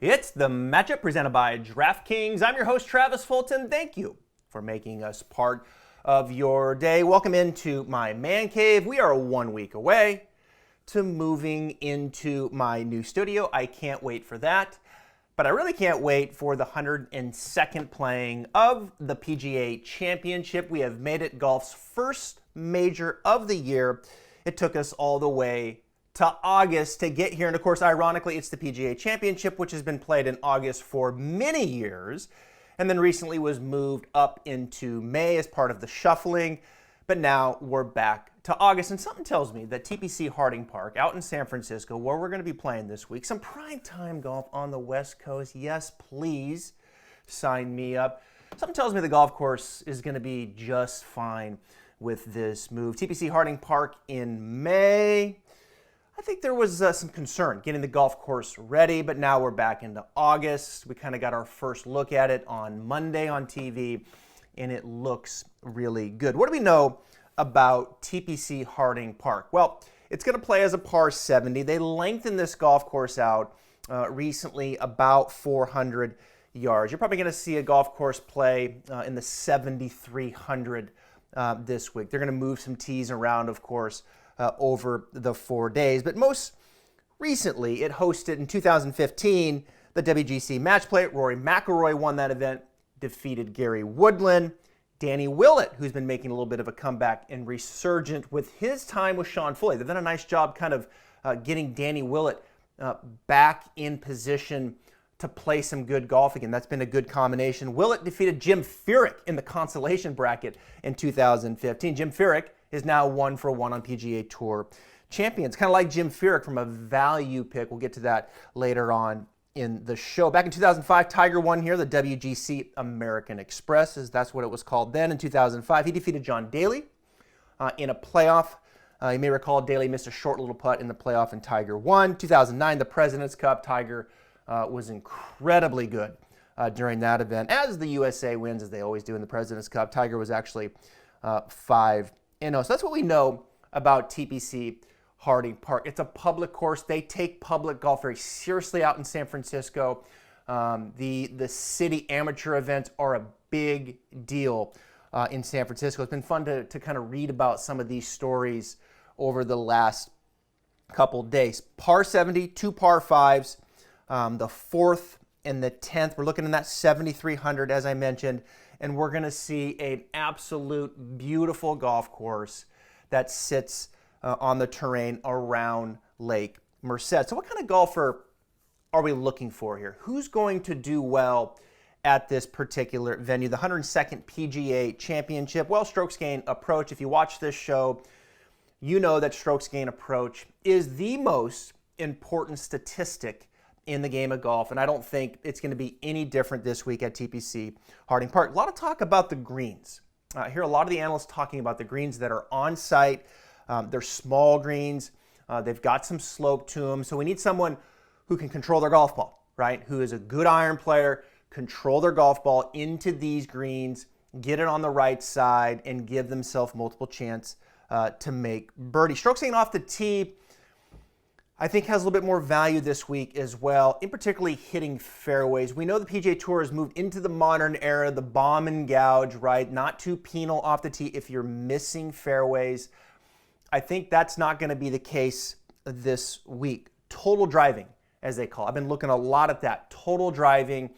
It's the matchup presented by Draftkings. I'm your host, Travis Fulton. Thank you for making us part of your day. Welcome into my man cave. We are 1 week away to moving into my new studio. I can't wait for that. But I really can't wait for the 102nd playing of the PGA Championship. We have made it golf's first major of the year. It took us all the way to August to get here. And of course, ironically, it's the PGA Championship, which has been played in August for many years, and then recently was moved up into May as part of the shuffling. But now we're back to August, and something tells me that TPC Harding Park out in San Francisco, where we're going to be playing this week, some prime time golf on the West Coast. Yes, please sign me up. Something tells me the golf course is going to be just fine with this move. TPC Harding Park in May. I think there was some concern getting the golf course ready, but now we're back into August. We kind of got our first look at it on Monday on TV, and it looks really good. What do we know about TPC Harding Park? Well, it's going to play as a par 70. They lengthened this golf course out recently about 400 yards. You're probably going to see a golf course play in the 7,300 this week. They're going to move some tees around, of course, over the 4 days. But most recently, it hosted in 2015 the WGC Match Play. Rory McIlroy won that event, defeated Gary Woodland. Danny Willett, who's been making a little bit of a comeback and resurgent with his time with Sean Foley. They've done a nice job kind of getting Danny Willett back in position to play some good golf again. That's been a good combination. Willett defeated Jim Furyk in the consolation bracket in 2015. Jim Furyk is now 1-for-1 on PGA Tour champions. Kind of like Jim Furyk from a value pick. We'll get to that later on in the show. Back in 2005, Tiger won here, the WGC American Express, as that's what it was called then. In 2005, he defeated John Daly in a playoff. You may recall Daly missed a short little putt in the playoff and Tiger won. 2009, the President's Cup. Tiger was incredibly good during that event. As the USA wins, as they always do in the President's Cup, Tiger was actually 5-0. So that's what we know about TPC Harding Park. It's a public course. They take public golf very seriously out in San Francisco. The city amateur events are a big deal in San Francisco. It's been fun to kind of read about some of these stories over the last couple days. Par 70, 2 par 5s, the 4th and the 10th. We're looking in that 7,300, as I mentioned, and we're going to see an absolute beautiful golf course that sits on the terrain around Lake Merced. So what kind of golfer are we looking for here? Who's going to do well at this particular venue? The 102nd PGA Championship. Well, strokes gain approach. If you watch this show, you know that strokes gain approach is the most important statistic in the game of golf, and I don't think it's going to be any different this week at TPC Harding Park. A lot of talk about the greens. I hear a lot of the analysts talking about the greens that are on site. They're small greens. They've got some slope to them. So we need someone who can control their golf ball, right? Who is a good iron player, control their golf ball into these greens, get it on the right side, and give themselves multiple chance to make birdie. Strokes gain off the tee, I think, has a little bit more value this week as well, in particularly hitting fairways. We know the PGA Tour has moved into the modern era, the bomb and gouge, right? Not too penal off the tee if you're missing fairways. I think that's not going to be the case this week. Total driving, as they call it. I've been looking a lot at that. Total driving,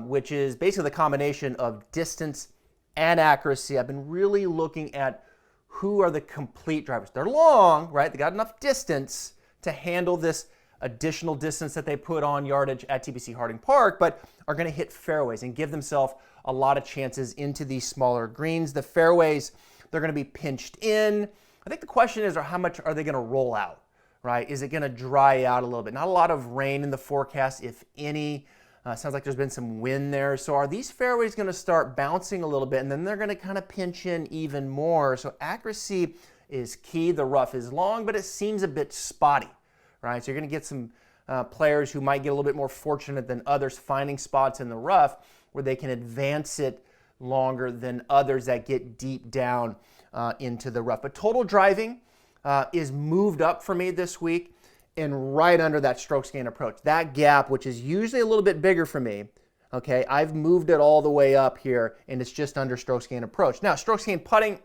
which is basically the combination of distance and accuracy. I've been really looking at who are the complete drivers. They're long, right? They got enough distance to handle this additional distance that they put on yardage at TPC Harding Park, but are going to hit fairways and give themselves a lot of chances into these smaller greens. The fairways, they're going to be pinched in. I think the question is, how much are they going to roll out, right? Is it going to dry out a little bit? Not a lot of rain in the forecast, if any. Sounds like there's been some wind there. So are these fairways going to start bouncing a little bit, and then they're going to kind of pinch in even more? So accuracy is key. The rough is long, but it seems a bit spotty, right? So you're going to get some players who might get a little bit more fortunate than others finding spots in the rough where they can advance it longer than others that get deep down into the rough. But total driving is moved up for me this week and right under that strokes gain approach. That gap, which is usually a little bit bigger for me, okay, I've moved it all the way up here, and it's just under strokes gain approach. Now, strokes gain putting,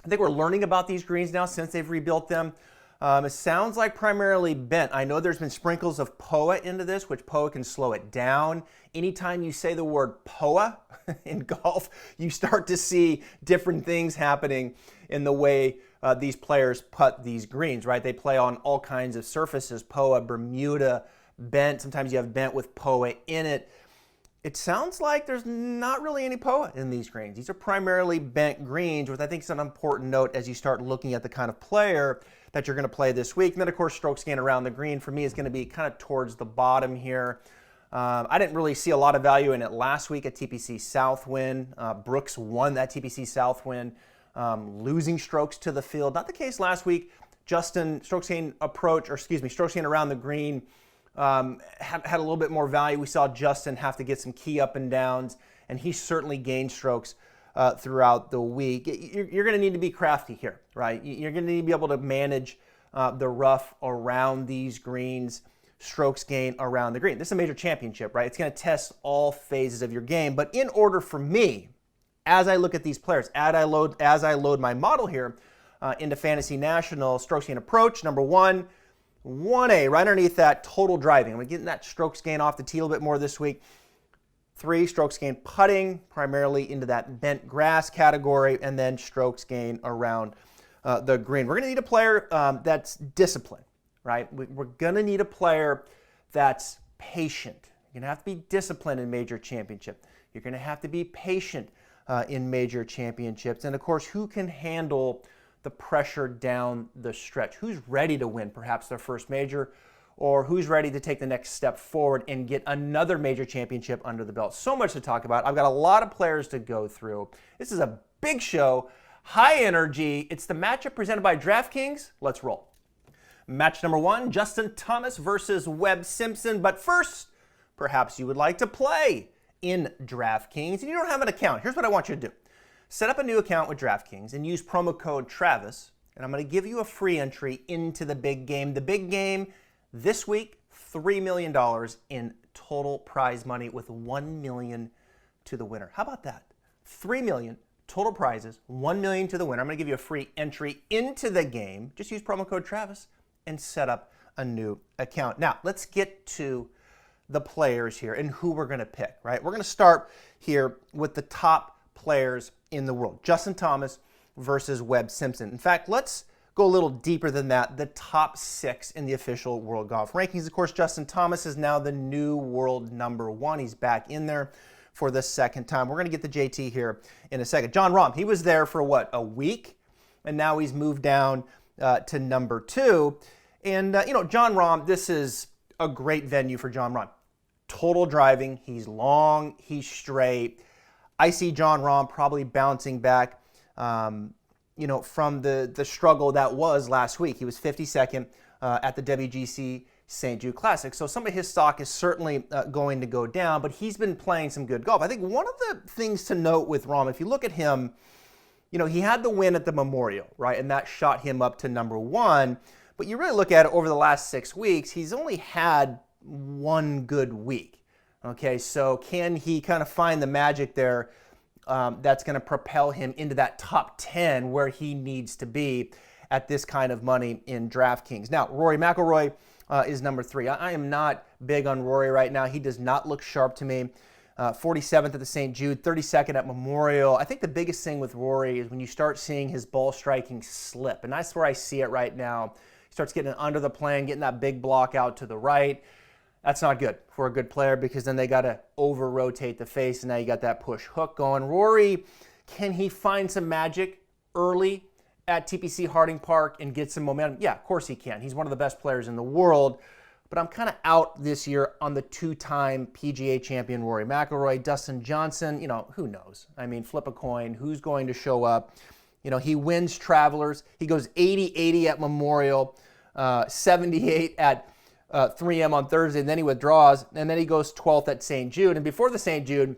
I think we're learning about these greens now since they've rebuilt them. It sounds like primarily bent. I know there's been sprinkles of POA into this, which POA can slow it down. Anytime you say the word POA in golf, you start to see different things happening in the way these players putt these greens, right? They play on all kinds of surfaces, POA, Bermuda, bent. Sometimes you have bent with POA in it. It sounds like there's not really any POA in these greens. These are primarily bent greens, which I think is an important note as you start looking at the kind of player that you're going to play this week. And then, of course, strokes gain around the green for me is going to be kind of towards the bottom here. I didn't really see a lot of value in it last week at TPC Southwind. Brooks won that TPC Southwind, losing strokes to the field. Not the case last week. Justin, strokes gain around the green, had a little bit more value. We saw Justin have to get some key up and downs, and he certainly gained strokes throughout the week. You're going to need to be crafty here, right? You're going to need to be able to manage the rough around these greens, strokes gain around the green. This is a major championship, right? It's going to test all phases of your game. But in order for me, as I look at these players, as I load my model here into Fantasy National, strokes gain approach, number 1A, right underneath that, total driving. I'm getting that strokes gain off the tee a little bit more this week. 3, strokes gain putting, primarily into that bent grass category, and then strokes gain around the green. We're going to need a player that's disciplined, right? We're going to need a player that's patient. You're going to have to be disciplined in major championship. You're going to have to be patient in major championships. And, of course, who can handle the pressure down the stretch? Who's ready to win perhaps their first major, or who's ready to take the next step forward and get another major championship under the belt? So much to talk about. I've got a lot of players to go through. This is a big show, high energy. It's the matchup presented by Draftkings. Let's roll. Match number 1, Justin Thomas versus Webb Simpson. But first, perhaps you would like to play in Draftkings and you don't have an account. Here's what I want you to do. Set up a new account with Draftkings and use promo code Travis, and I'm going to give you a free entry into the big game. The big game this week, $3 million in total prize money with $1 million to the winner. How about that? $3 million total prizes, $1 million to the winner. I'm going to give you a free entry into the game. Just use promo code Travis and set up a new account. Now, let's get to the players here and who we're going to pick, right? We're going to start here with the top players in the world. Justin Thomas versus Webb Simpson. In fact, let's go a little deeper than that. The top 6 in the official world golf rankings. Of course, Justin Thomas is now the new world number 1. He's back in there for the second time. We're going to get the JT here in a second. Jon Rahm, he was there for what, a week? And now he's moved down to number 2. And, Jon Rahm, this is a great venue for Jon Rahm. Total driving. He's long. He's straight. I see Jon Rahm probably bouncing back from the struggle that was last week. He was 52nd at the WGC St. Jude Classic. So some of his stock is certainly going to go down, but he's been playing some good golf. I think one of the things to note with Rahm, if you look at him, he had the win at the Memorial, right? And that shot him up to number 1. But you really look at it over the last 6 weeks, he's only had one good week. Okay, so can he kind of find the magic there that's going to propel him into that top 10 where he needs to be at this kind of money in DraftKings? Now, Rory McIlroy is number 3. I am not big on Rory right now. He does not look sharp to me. 47th at the St. Jude, 32nd at Memorial. I think the biggest thing with Rory is when you start seeing his ball striking slip, and that's where I see it right now. He starts getting under the plane, getting that big block out to the right. That's not good for a good player because then they got to over-rotate the face, and now you got that push hook going. Rory, can he find some magic early at TPC Harding Park and get some momentum? Yeah, of course he can. He's one of the best players in the world, but I'm kind of out this year on the 2-time PGA champion Rory McIlroy. Dustin Johnson, who knows? I mean, flip a coin. Who's going to show up? He wins Travelers. He goes 80-80 at Memorial, 78 at 3M on Thursday, and then he withdraws, and then he goes 12th at St. Jude. And before the St. Jude,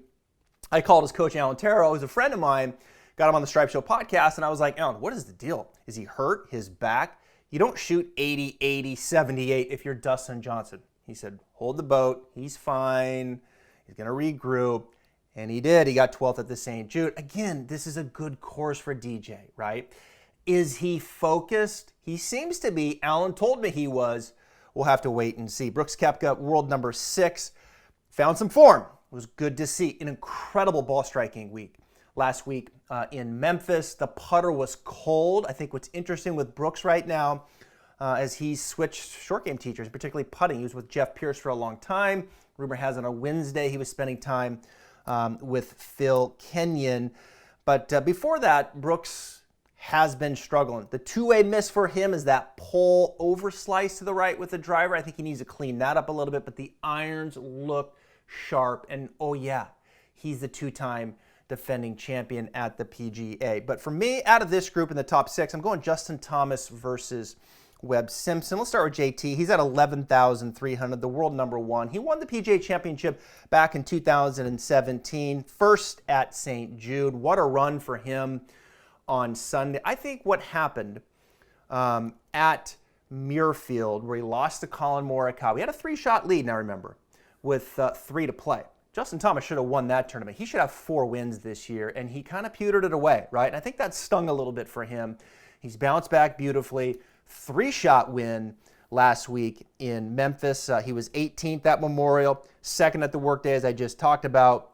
I called his coach, Alan Terrell, who's a friend of mine, got him on the Stripe Show podcast, and I was like, Alan, what is the deal? Is he hurt? His back? You don't shoot 80, 80, 78 if you're Dustin Johnson. He said, hold the boat. He's fine. He's going to regroup. And he did. He got 12th at the St. Jude. Again, this is a good course for DJ, right? Is he focused? He seems to be. Alan told me he was. We'll have to wait and see. Brooks Koepka, world number 6, found some form. It was good to see. An incredible ball striking week last week in Memphis. The putter was cold. I think what's interesting with Brooks right now, as he's switched short game teachers, particularly putting. He was with Jeff Pierce for a long time. Rumor has it on Wednesday he was spending time with Phil Kenyon. But before that, Brooks has been struggling. The two-way miss for him is that pull over slice to the right with the driver. I think he needs to clean that up a little bit, but the irons look sharp. And oh yeah, he's the two-time defending champion at the PGA. But for me, out of this group in the top 6, I'm going Justin Thomas versus Webb Simpson. Let's start with JT. He's at 11,300, the world number 1. He won the PGA Championship back in 2017, first at St. Jude. What a run for him on Sunday. I think what happened at Muirfield, where he lost to Colin Morikawa, he had a 3-shot lead, now remember, with 3 to play. Justin Thomas should have won that tournament. He should have 4 wins this year, and he kind of pewtered it away, right? And I think that stung a little bit for him. He's bounced back beautifully. 3-shot win last week in Memphis. He was 18th at Memorial, 2nd at the Workday, as I just talked about.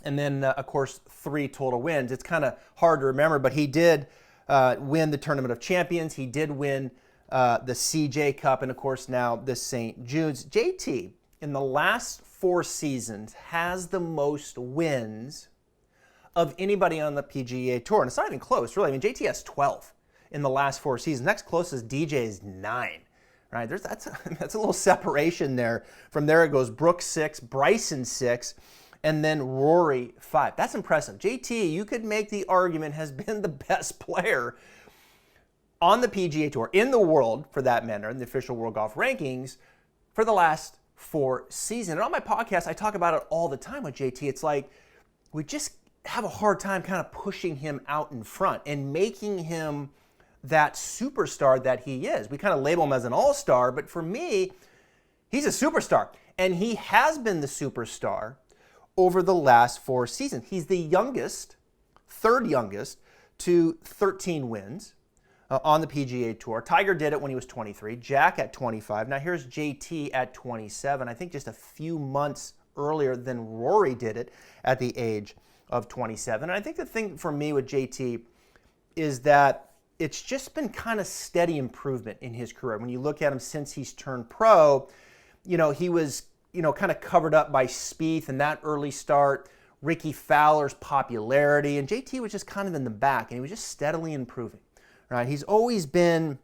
And then, of course, 3 total wins. It's kind of hard to remember, but he did win the Tournament of Champions. He did win the CJ Cup, and, of course, now the St. Jude's. JT, in the last 4 seasons, has the most wins of anybody on the PGA Tour. And it's not even close, really. I mean, JT has 12 in the last 4 seasons. Next closest DJ is 9. Right? That's a little separation there. From there, it goes Brooks 6, Bryson 6, and then Rory 5. That's impressive. JT, you could make the argument, has been the best player on the PGA Tour, in the world, for that matter, in the official World Golf Rankings, for the last 4 seasons. And on my podcast, I talk about it all the time with JT. It's like we just have a hard time kind of pushing him out in front and making him that superstar that he is. We kind of label him as an all-star, but for me, he's a superstar. And he has been the superstar over the last 4 seasons. He's the youngest, 3rd youngest, to 13 wins on the PGA Tour. Tiger did it when he was 23, Jack at 25. Now here's JT at 27. I think just a few months earlier than Rory did it at the age of 27. And I think the thing for me with JT is that it's just been kind of steady improvement in his career. When you look at him since he's turned pro, he was kind of covered up by Spieth and that early start, Ricky Fowler's popularity, and JT was just kind of in the back, and he was just steadily improving, right? He's always been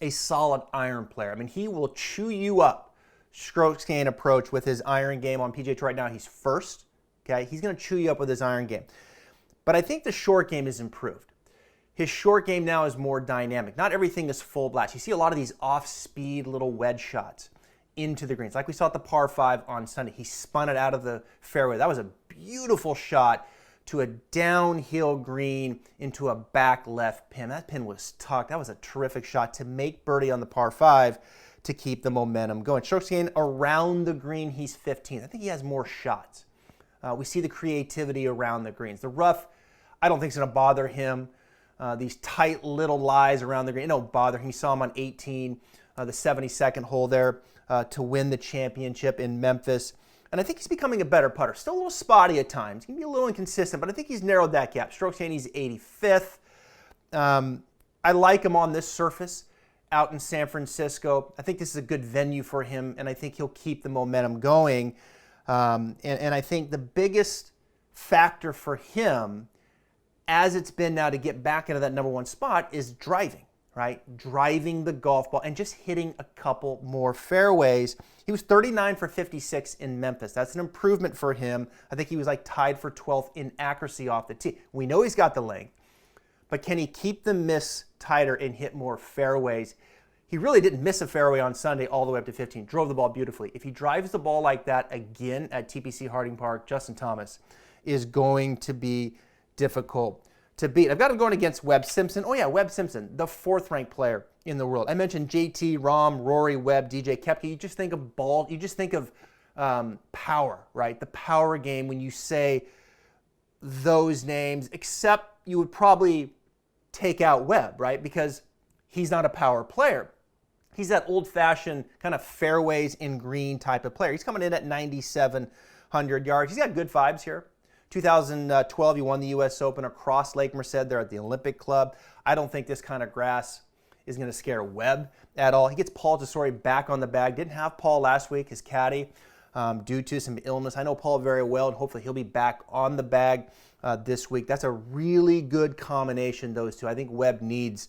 a solid iron player. I mean, he will chew you up, strokes gain approach with his iron game on PGA Tour. Right now, he's first, okay? He's going to chew you up with his iron game. But I think the short game is improved. His short game now is more dynamic. Not everything is full blast. You see a lot of these off-speed little wedge shots into the greens. Like we saw at the par 5 on Sunday. He spun it out of the fairway. That was a beautiful shot to a downhill green into a back left pin. That pin was tucked. That was a terrific shot to make birdie on the par 5 to keep the momentum going. Strokes gained around the green, he's 15th. I think he has more shots. We see the creativity around the greens. The rough, I don't think it's going to bother him. These tight little lies around the green, it don't bother him. You saw him on 18, the 72nd hole there to win the championship in Memphis. And I think he's becoming a better putter. Still a little spotty at times. He can be a little inconsistent, but I think he's narrowed that gap. Strokes gained, he's 85th. I like him on this surface out in San Francisco. I think this is a good venue for him, and I think he'll keep the momentum going. And I think the biggest factor for him, as it's been now to get back into that number 1 spot, is driving, right? Driving the golf ball and just hitting a couple more fairways. He was 39 for 56 in Memphis. That's an improvement for him. I think he was like tied for 12th in accuracy off the tee. We know he's got the length, but can he keep the miss tighter and hit more fairways? He really didn't miss a fairway on Sunday all the way up to 15. Drove the ball beautifully. If he drives the ball like that again at TPC Harding Park, Justin Thomas is going to be difficult to beat. I've got him going against Webb Simpson. Oh yeah, Webb Simpson, the 4th ranked player in the world. I mentioned JT, Rahm, Rory, Webb, DJ, Koepka. You just think of ball. You just think of power, right? The power game when you say those names, except you would probably take out Webb, right? Because he's not a power player. He's that old-fashioned kind of fairways in green type of player. He's coming in at 9,700 yards. He's got good vibes here. 2012, he won the U.S. Open across Lake Merced there at the Olympic Club. I don't think this kind of grass is going to scare Webb at all. He gets Paul Tesori back on the bag. Didn't have Paul last week, his caddy, due to some illness. I know Paul very well, and hopefully he'll be back on the bag this week. That's a really good combination, those two. I think Webb needs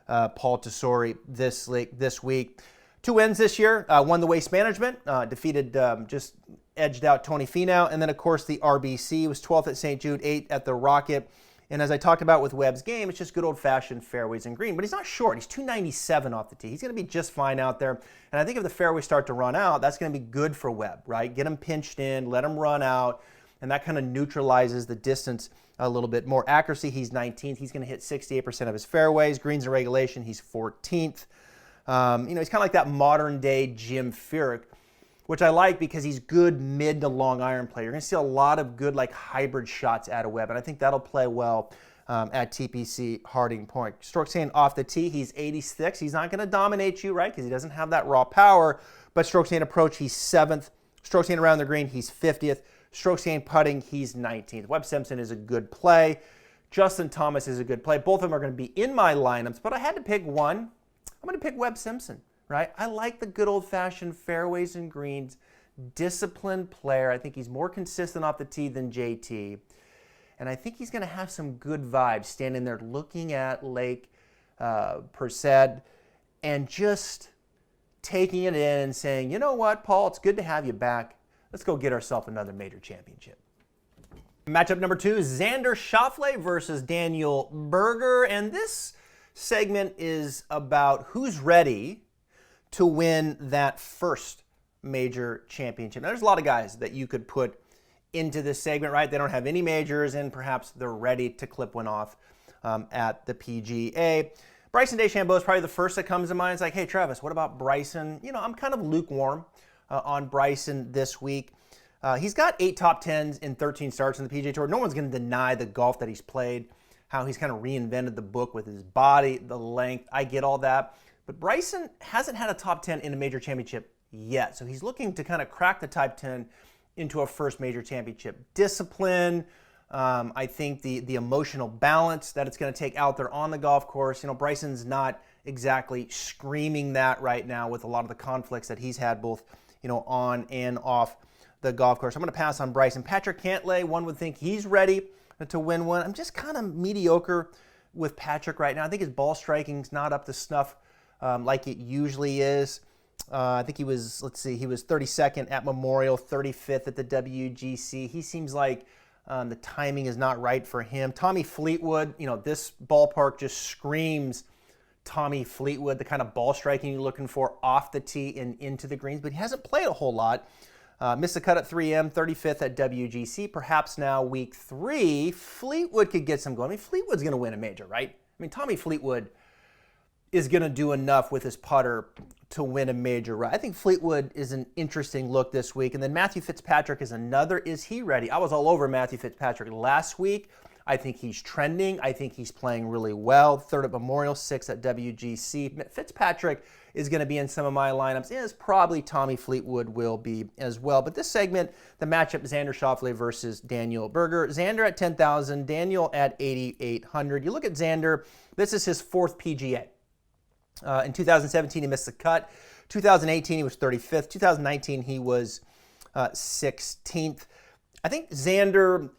Paul Tesori this week. 2 wins this year. Won the Waste Management, defeated, just edged out Tony Finau, and then of course the RBC was 12th at St. Jude, 8th at the Rocket. And as I talked about with Webb's game, it's just good old-fashioned fairways and green. But he's not short. He's 297 off the tee. He's going to be just fine out there. And I think if the fairways start to run out, that's going to be good for Webb, right? Get him pinched in, let him run out, and that kind of neutralizes the distance a little bit. More accuracy, he's 19th. He's going to hit 68% of his fairways. Greens and regulation, he's 14th. He's kind of like that modern-day Jim Furyk, which I like because he's good mid to long iron player. You're going to see a lot of good like hybrid shots out of Webb, and I think that'll play well at TPC Harding Point. Strokes gained off the tee, he's 86. He's not going to dominate you, right, because he doesn't have that raw power, but strokes gained approach, he's 7th. Strokes gained around the green, he's 50th. Strokes gained putting, he's 19th. Webb Simpson is a good play. Justin Thomas is a good play. Both of them are going to be in my lineups, but I had to pick one. I'm going to pick Webb Simpson. Right? I like the good old-fashioned fairways and greens, disciplined player. I think he's more consistent off the tee than JT. And I think he's going to have some good vibes standing there looking at Lake Merced and just taking it in and saying, you know what, Paul, it's good to have you back. Let's go get ourselves another major championship. Matchup number 2 is Xander Schauffele versus Daniel Berger. And this segment is about who's ready to win that first major championship. Now, there's a lot of guys that you could put into this segment, right? They don't have any majors, and perhaps they're ready to clip one off at the PGA. Bryson DeChambeau is probably the first that comes to mind. It's like, hey, Travis, what about Bryson? I'm kind of lukewarm on Bryson this week. He's got 8 top 10s in 13 starts in the PGA Tour. No one's going to deny the golf that he's played, how he's kind of reinvented the book with his body, the length. I get all that. But Bryson hasn't had a top 10 in a major championship yet. So he's looking to kind of crack the top 10 into a first major championship. Discipline, I think the emotional balance that it's going to take out there on the golf course. Bryson's not exactly screaming that right now with a lot of the conflicts that he's had both, on and off the golf course. I'm going to pass on Bryson. Patrick Cantlay, one would think he's ready to win one. I'm just kind of mediocre with Patrick right now. I think his ball striking's not up to snuff like it usually is. I think he was 32nd at Memorial, 35th at the WGC. He seems like the timing is not right for him. Tommy Fleetwood, this ballpark just screams Tommy Fleetwood, the kind of ball striking you're looking for off the tee and into the greens, but he hasn't played a whole lot. Missed the cut at 3M, 35th at WGC. Perhaps now week 3, Fleetwood could get some going. Fleetwood's going to win a major, right? Tommy Fleetwood is going to do enough with his putter to win a major, right? I think Fleetwood is an interesting look this week. And then Matthew Fitzpatrick is another. Is he ready? I was all over Matthew Fitzpatrick last week. I think he's trending. I think he's playing really well. 3rd at Memorial, 6th at WGC. Fitzpatrick is going to be in some of my lineups, as probably Tommy Fleetwood will be as well. But this segment, the matchup, Xander Schauffele versus Daniel Berger. Xander at 10,000, Daniel at 8,800. You look at Xander, this is his 4th PGA. In 2017, he missed the cut. 2018, he was 35th. 2019, he was 16th. I think Xander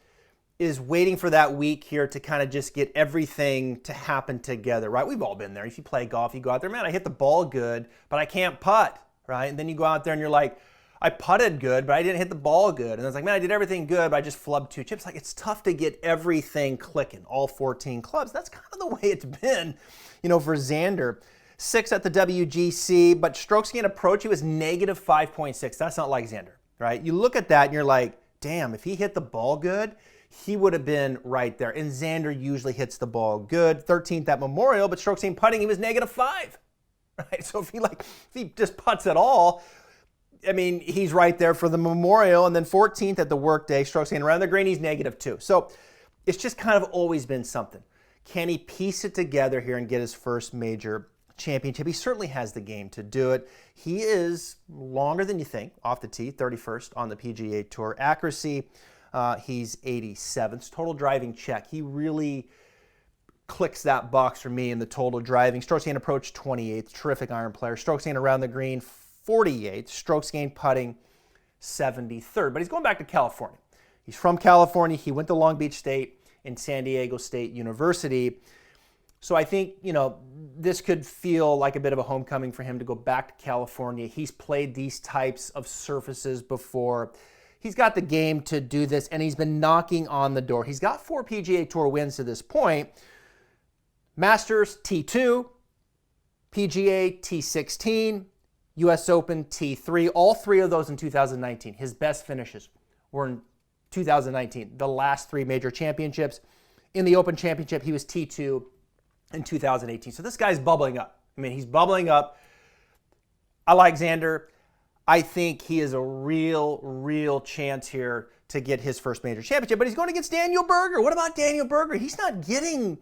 is waiting for that week here to kind of just get everything to happen together, right? We've all been there. If you play golf, you go out there, man, I hit the ball good, but I can't putt, right? And then you go out there and you're like, I putted good, but I didn't hit the ball good. And it's like, man, I did everything good, but I just flubbed 2 chips. Like, it's tough to get everything clicking, all 14 clubs. That's kind of the way it's been, for Xander. 6th at the WGC, but strokes gained approach, he was negative 5.6. That's not like Xander, right? You look at that and you're like, damn, if he hit the ball good, he would have been right there. And Xander usually hits the ball good. 13th at Memorial, but strokes gained putting, he was negative 5. right? So if he just putts at all, I mean, he's right there for the Memorial. And then 14th at the workday, strokes gained around the green, he's -2. So it's just kind of always been something. Can he piece it together here and get his first major championship? He certainly has the game to do it. He is longer than you think off the tee, 31st on the PGA Tour. Accuracy, he's 87th. Total driving check. He really clicks that box for me in the total driving. Strokes gained approach, 28th. Terrific iron player. Strokes gained around the green, 48th. Strokes gained putting, 73rd. But he's going back to California. He's from California. He went to Long Beach State and San Diego State University. So I think, this could feel like a bit of a homecoming for him to go back to California. He's played these types of surfaces before. He's got the game to do this, and he's been knocking on the door. He's got 4 PGA Tour wins to this point. Masters, T2, PGA, T16, US Open, T3. All 3 of those in 2019. His best finishes were in 2019, the last 3 major championships. In the Open Championship, he was T2 in 2018. So this guy's bubbling up. I mean, he's bubbling up. I like Xander. I think he is a real chance here to get his first major championship, but he's going against Daniel Berger. What about Daniel Berger? He's not getting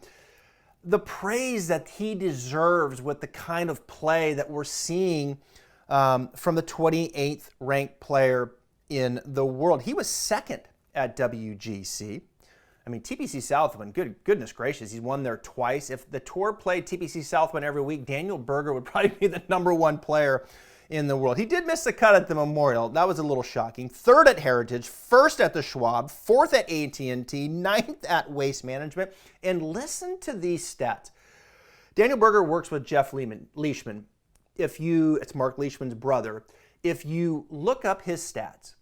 the praise that he deserves with the kind of play that we're seeing from the 28th ranked player in the world. He was second at WGC. I mean, TPC Southwind, goodness gracious, he's won there twice. If the tour played TPC Southwind every week, Daniel Berger would probably be the #1 player in the world. He did miss the cut at the Memorial. That was a little shocking. 3rd at Heritage, 1st at the Schwab, 4th at AT&T, 9th at Waste Management. And listen to these stats. Daniel Berger works with Jeff Leishman. It's Mark Leishman's brother. If you look up his stats,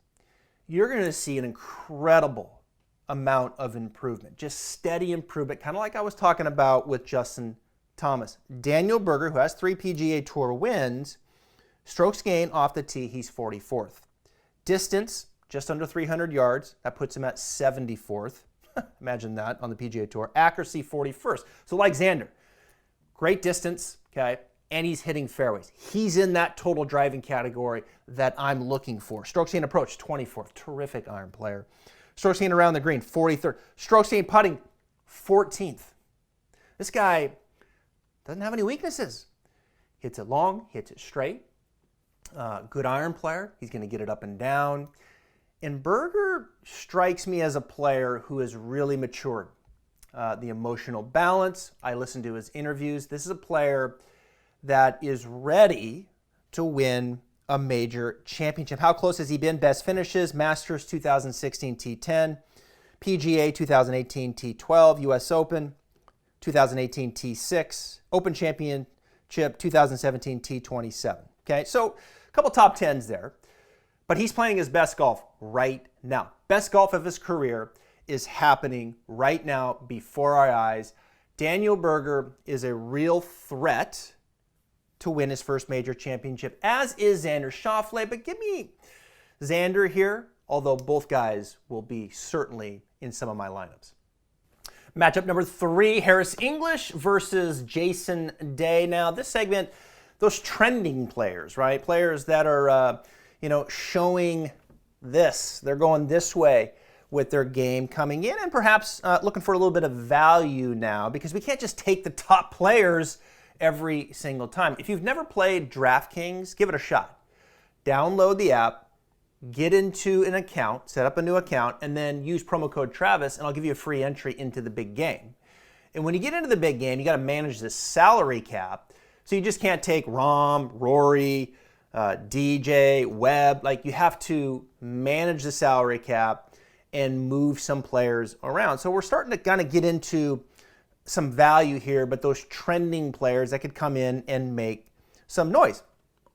you're going to see an incredible amount of improvement, just steady improvement, kind of like I was talking about with Justin Thomas. Daniel Berger, who has 3 PGA Tour wins, strokes gained off the tee, he's 44th. Distance, just under 300 yards, that puts him at 74th. Imagine that on the PGA Tour. Accuracy, 41st. So like Xander, great distance, okay, and he's hitting fairways. He's in that total driving category that I'm looking for. Strokes gained approach, 24th. Terrific iron player. Strokes gained around the green, 43rd. Strokes gained putting, 14th. This guy doesn't have any weaknesses. Hits it long, hits it straight. Good iron player. He's going to get it up and down. And Berger strikes me as a player who has really matured. The emotional balance, I listened to his interviews. This is a player that is ready to win a major championship. How close has he been? Best finishes, Masters 2016 T10, PGA 2018 T12, US Open 2018 T6, Open Championship 2017 T27. Okay, so a couple top 10s there. But he's playing his best golf right now. Best golf of his career is happening right now before our eyes. Daniel Berger is a real threat to win his first major championship, as is Xander Schauffele. But give me Xander here, although both guys will be certainly in some of my lineups. Matchup number 3, Harris English versus Jason Day. Now, this segment, those trending players, right? Players that are, showing this. They're going this way with their game coming in and perhaps looking for a little bit of value now, because we can't just take the top players every single time. If you've never played Draftkings, give it a shot. Download the app, get into an account, set up a new account, and then use promo code Travis, and I'll give you a free entry into the big game. And when you get into the big game, you got to manage this salary cap. So you just can't take Rahm, Rory, DJ, Webb. Like, you have to manage the salary cap and move some players around. So we're starting to kind of get into some value here, but those trending players that could come in and make some noise.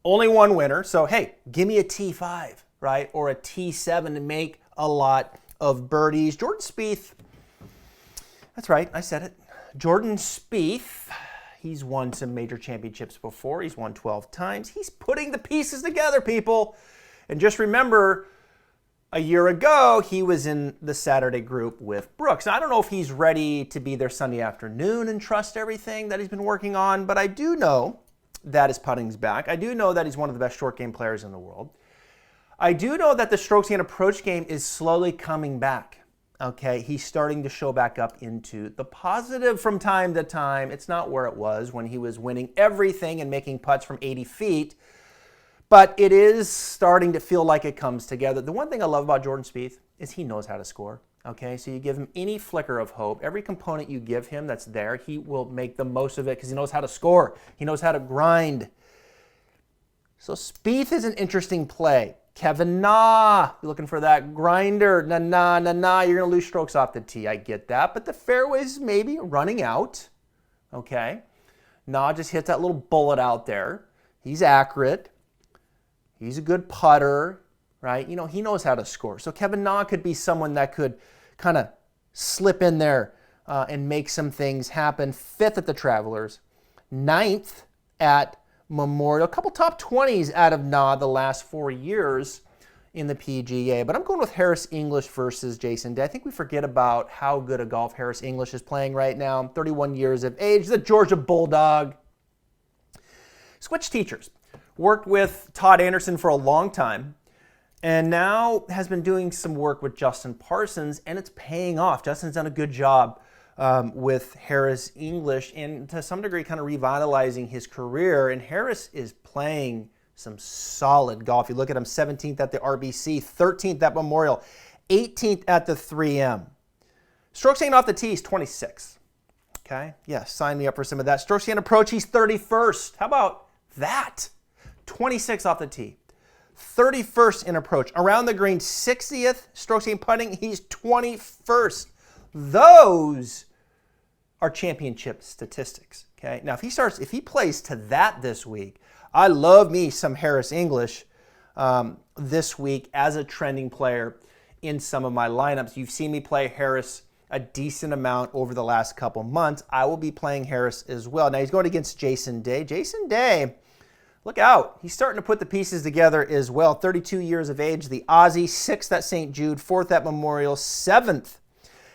Only one winner, so hey, give me a T5, right? Or a T7 and make a lot of birdies. Jordan Spieth, that's right, I said it. Jordan Spieth, he's won some major championships before. He's won 12 times. He's putting the pieces together, people. And just remember, a year ago, he was in the Saturday group with Brooks. Now, I don't know if he's ready to be there Sunday afternoon and trust everything that he's been working on, but I do know that his putting's back. I do know that he's one of the best short game players in the world. I do know that the strokes gained approach game is slowly coming back. Okay, he's starting to show back up into the positive from time to time. It's not where it was when he was winning everything and making putts from 80 feet, but it is starting to feel like it comes together. The one thing I love about Jordan Spieth is he knows how to score. Okay, so you give him any flicker of hope, every component you give him that's there, he will make the most of it because he knows how to score. He knows how to grind. So Spieth is an interesting play. Kevin Na, you're looking for that grinder. Nah, you're going to lose strokes off the tee. I get that, but the fairway's maybe running out. Okay, Na just hits that little bullet out there. He's accurate. He's a good putter, right? You know, he knows how to score. So Kevin Na could be someone that could kind of slip in there and make some things happen. 5th at the Travelers, 9th at Memorial, a couple top 20s out of Na the last 4 years in the PGA. But I'm going with Harris English versus Jason Day. I think we forget about how good a golf Harris English is playing right now. 31 years of age, the Georgia Bulldog. Switched teachers. Worked with Todd Anderson for a long time, and now has been doing some work with Justin Parsons, and it's paying off. Justin's done a good job with Harris English and to some degree kind of revitalizing his career. And Harris is playing some solid golf. You look at him, 17th at the RBC, 13th at Memorial, 18th at the 3M. Strokes gained off the tee, he's 26. Okay, yeah, sign me up for some of that. Strokes gained approach, he's 31st. How about that? 26 off the tee. 31st in approach. Around the green, 60th. Strokes gained putting, he's 21st. Those are championship statistics. Okay. Now, if he plays to that this week, I love me some Harris English this week as a trending player in some of my lineups. You've seen me play Harris a decent amount over the last couple months. I will be playing Harris as well. Now, he's going against Jason Day. Jason Day, look out. He's starting to put the pieces together as well. 32 years of age, the Aussie, 6th at St. Jude, 4th at Memorial, 7th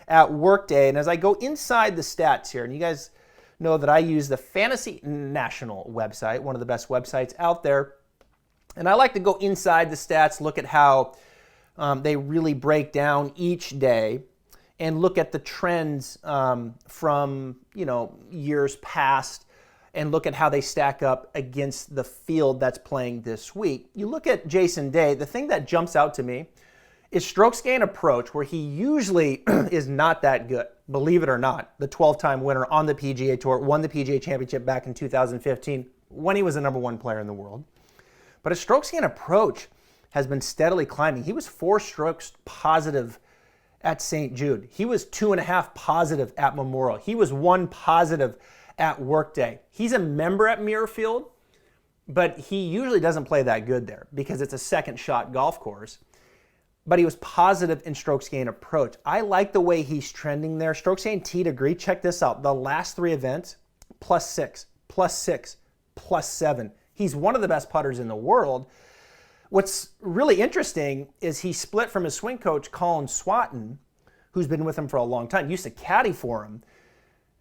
at Workday. And as I go inside the stats here, and you guys know that I use the Fantasy National website, one of the best websites out there. And I like to go inside the stats, look at how they really break down each day and look at the trends from, years past and look at how they stack up against the field that's playing this week. You look at Jason Day, the thing that jumps out to me is strokes gain approach, where he usually is not that good. Believe it or not, the 12-time winner on the PGA Tour, won the PGA Championship back in 2015 when he was the #1 player in the world. But his strokes gain approach has been steadily climbing. He was 4 strokes positive at St. Jude. He was 2.5 positive at Memorial. He was 1 positive at Workday. He's a member at Muirfield, but he usually doesn't play that good there because it's a second shot golf course. But he was positive in strokes gain approach. I like the way he's trending there. Strokes gain tee to green, check this out. The last 3 events, +6, +6, +7. He's one of the best putters in the world. What's really interesting is he split from his swing coach, Colin Swatton, who's been with him for a long time, used to caddy for him.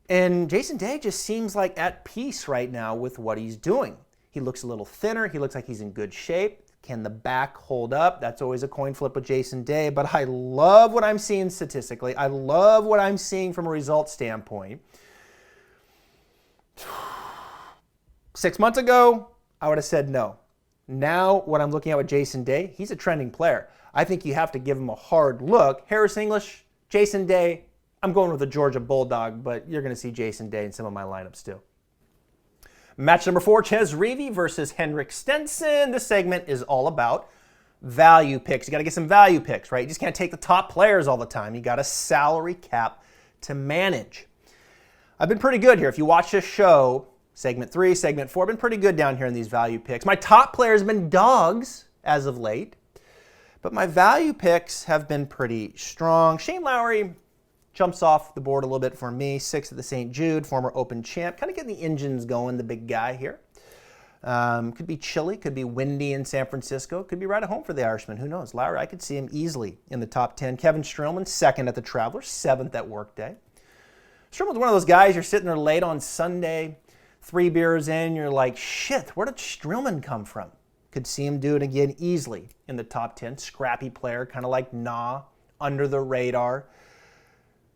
And Jason Day just seems like at peace right now with what he's doing. He looks a little thinner. He looks like he's in good shape. Can the back hold up? That's always a coin flip with Jason Day, but I love what I'm seeing statistically. I love what I'm seeing from a result standpoint. 6 months ago, I would have said no. Now, what I'm looking at with Jason Day, he's a trending player. I think you have to give him a hard look. Harris English, Jason Day, I'm going with the Georgia Bulldog, but you're going to see Jason Day in some of my lineups too. Match number 4, Ches Reavie versus Henrik Stenson. This segment is all about value picks. You got to get some value picks, right? You just can't take the top players all the time. You got a salary cap to manage. I've been pretty good here. If you watch this show, segment 3, segment 4, I've been pretty good down here in these value picks. My top players have been dogs as of late, but my value picks have been pretty strong. Shane Lowry jumps off the board a little bit for me. 6th at the St. Jude, former Open champ. Kind of getting the engines going, the big guy here. Could be chilly, could be windy in San Francisco. Could be right at home for the Irishman. Who knows? Lowry, I could see him easily in the top 10. Kevin Streelman, 2nd at the Travelers, 7th at Workday. Streelman's one of those guys, you're sitting there late on Sunday, 3 beers in, you're like, shit, where did Streelman come from? Could see him do it again easily in the top 10. Scrappy player, kind of like Nah, under the radar.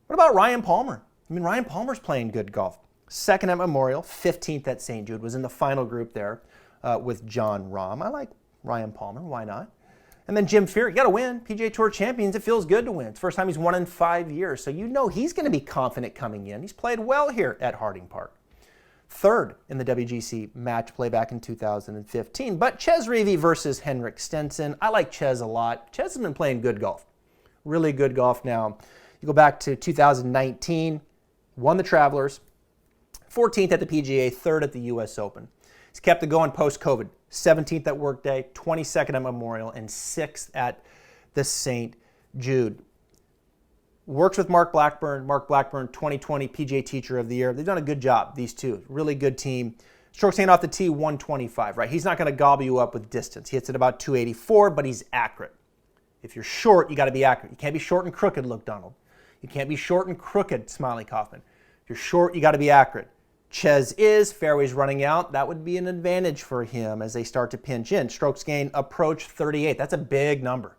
What about Ryan Palmer? I mean, Ryan Palmer's playing good golf. 2nd at Memorial, 15th at St. Jude, was in the final group there with John Rahm. I like Ryan Palmer, why not? And then Jim Furyk, you got to win. PGA Tour champions, it feels good to win. It's the first time he's won in 5 years, so you know he's going to be confident coming in. He's played well here at Harding Park. 3rd in the WGC match play back in 2015. But Chez Reavie versus Henrik Stenson. I like Chez a lot. Chez has been playing good golf. Really good golf now. You go back to 2019, won the Travelers, 14th at the PGA, 3rd at the US Open. He's kept it going post-COVID. 17th at Workday, 22nd at Memorial, and 6th at the St. Jude. Works with Mark Blackburn. Mark Blackburn, 2020 PGA Teacher of the Year. They've done a good job, these two. Really good team. Strokes gained off the tee, 125, right? He's not going to gobble you up with distance. He hits it about 284, but he's accurate. If you're short, you got to be accurate. You can't be short and crooked, Luke Donald. You can't be short and crooked, Smiley Kaufman. If you're short, you got to be accurate. Chez is, fairways running out. That would be an advantage for him as they start to pinch in. Strokes gained approach 38. That's a big number.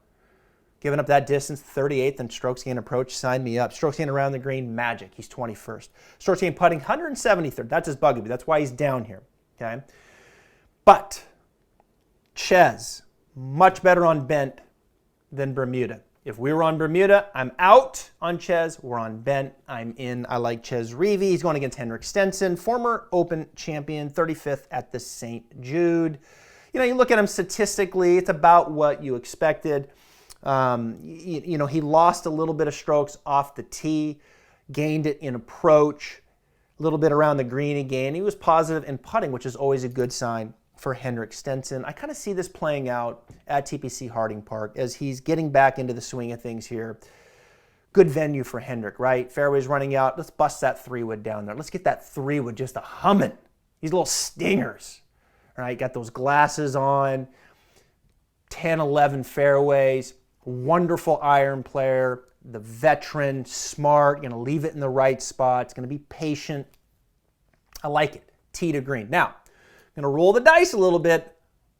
Giving up that distance, 38th, and strokes gained approach, sign me up. Strokes gained around the green, magic. He's 21st. Strokes gained putting, 173rd. That's his bugaboo. That's why he's down here, okay? But Chez, much better on bent than Bermuda. If we were on Bermuda, I'm out on Chez. We're on bent. I'm in. I like Chez Reavie. He's going against Henrik Stenson, former Open champion, 35th at the St. Jude. You know, you look at him statistically, it's about what you expected. You know, he lost a little bit of strokes off the tee, gained it in approach, a little bit around the green again. He was positive in putting, which is always a good sign for Henrik Stenson. I kind of see this playing out at TPC Harding Park as he's getting back into the swing of things here. Good venue for Henrik, right? Fairways running out. Let's bust that 3-wood down there. Let's get that 3-wood just a humming. These little stingers, right? Got those glasses on, 10, 11 fairways. Wonderful iron player, the veteran, smart, going to leave it in the right spot. It's going to be patient. I like it. Tee to green. Now, I'm going to roll the dice a little bit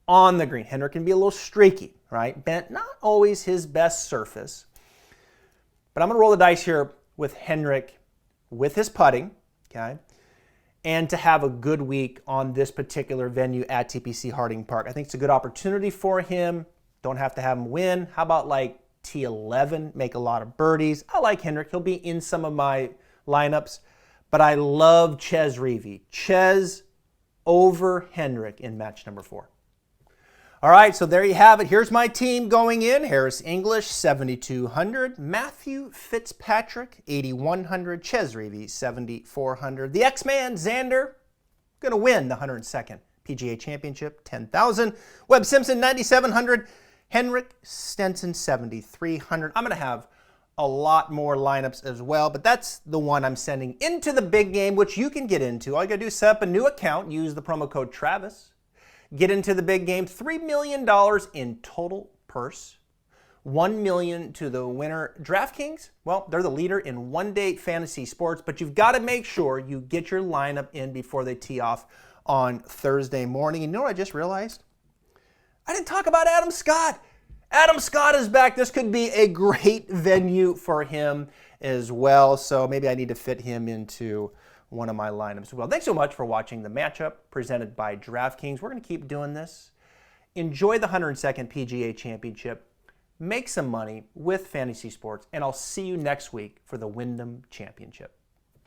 on the green. Henrik can be a little streaky, right? Bent, not always his best surface. But I'm going to roll the dice here with Henrik, with his putting, okay? And to have a good week on this particular venue at TPC Harding Park. I think it's a good opportunity for him. Don't have to have him win. How about like T11, make a lot of birdies? I like Henrik. He'll be in some of my lineups. But I love Chez Reavie. Chez over Henrik in match number 4. All right, so there you have it. Here's my team going in. Harris English, 7,200. Matthew Fitzpatrick, 8,100. Chez Reavie, 7,400. The X-Man, Xander, going to win the 102nd PGA Championship, 10,000. Webb Simpson, 9,700. Henrik Stenson, 7,300. I'm going to have a lot more lineups as well, but that's the one I'm sending into the big game, which you can get into. All you got to do is set up a new account, use the promo code Travis, get into the big game. $3 million in total purse. $1 million to the winner. Draftkings, well, they're the leader in one-day fantasy sports, but you've got to make sure you get your lineup in before they tee off on Thursday morning. And you know what I just realized? I didn't talk about Adam Scott. Adam Scott is back. This could be a great venue for him as well. So maybe I need to fit him into one of my lineups as well. Thanks so much for watching the matchup presented by Draftkings. We're going to keep doing this. Enjoy the 102nd PGA Championship. Make some money with fantasy sports. And I'll see you next week for the Wyndham Championship.